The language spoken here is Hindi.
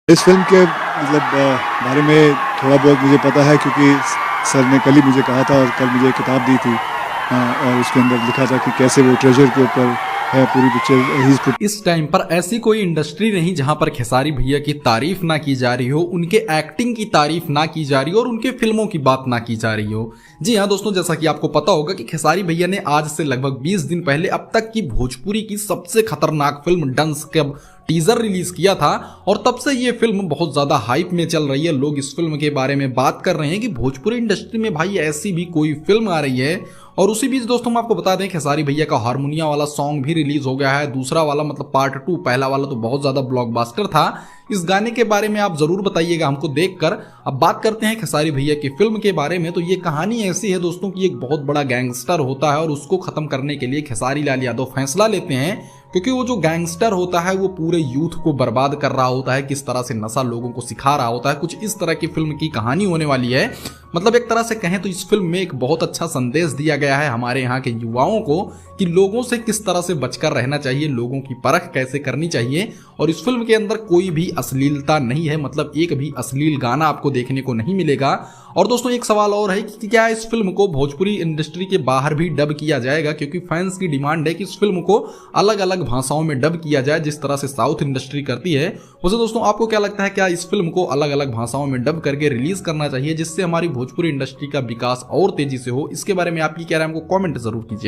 इस फ़िल्म के बारे में थोड़ा बहुत मुझे पता है क्योंकि सर ने कल ही मुझे कहा था और कल मुझे एक किताब दी थी। और उसके अंदर लिखा था कि कैसे वो ट्रेजर के ऊपर है पूरी पिक्चर। इस टाइम पर ऐसी कोई इंडस्ट्री नहीं जहां पर खेसारी भैया की तारीफ ना की जा रही हो, उनके एक्टिंग की तारीफ ना की जा रही हो और उनके फिल्मों की बात ना की जा रही हो। जी हाँ दोस्तों, जैसा कि आपको पता होगा कि खेसारी भैया ने आज से लगभग 20 दिन पहले अब तक की भोजपुरी की सबसे खतरनाक फिल्म डंस का टीजर रिलीज किया था और तब से ये फिल्म बहुत ज्यादा हाइप में चल रही है। लोग इस फिल्म के बारे में बात कर रहे हैं कि भोजपुरी इंडस्ट्री में भाई ऐसी भी कोई फिल्म आ रही है। और उसी बीच दोस्तों हम आपको बता दें खेसारी भैया का हारमोनिया वाला सॉन्ग भी रिलीज हो गया है, दूसरा वाला मतलब पार्ट 2। पहला वाला तो बहुत ज्यादा ब्लॉकबस्टर था। इस गाने के बारे में आप जरूर बताइएगा हमको देखकर। अब बात करते हैं खेसारी भैया की फिल्म के बारे में। तो ये कहानी ऐसी है दोस्तों कि एक बहुत बड़ा गैंगस्टर होता है और उसको खत्म करने के लिए खेसारी लाल यादव फैसला लेते हैं, क्योंकि वो जो गैंगस्टर होता है वो पूरे यूथ को बर्बाद कर रहा होता है, किस तरह से नशा लोगों को सिखा रहा होता है। कुछ इस तरह की फिल्म की कहानी होने वाली है। मतलब एक तरह से कहें तो इस फिल्म में एक बहुत अच्छा संदेश दिया गया है हमारे यहाँ के युवाओं को कि लोगों से किस तरह से बचकर रहना चाहिए, लोगों की परख कैसे करनी चाहिए। और इस फिल्म के अंदर कोई भी अश्लीलता नहीं है, मतलब एक भी अश्लील गाना आपको देखने को नहीं मिलेगा। और दोस्तों एक सवाल और है कि क्या इस फिल्म को भोजपुरी इंडस्ट्री के बाहर भी डब किया जाएगा, क्योंकि फैंस की डिमांड है कि इस फिल्म को अलग अलग भाषाओं में डब किया जाए जिस तरह से साउथ इंडस्ट्री करती है। वैसे दोस्तों आपको क्या लगता है, क्या इस फिल्म को अलग अलग भाषाओं में डब करके रिलीज करना चाहिए जिससे हमारी भोजपुरी इंडस्ट्री का विकास और तेजी से हो? इसके बारे में आप क्या कह रहे हैं हमको कमेंट जरूर कीजिएगा।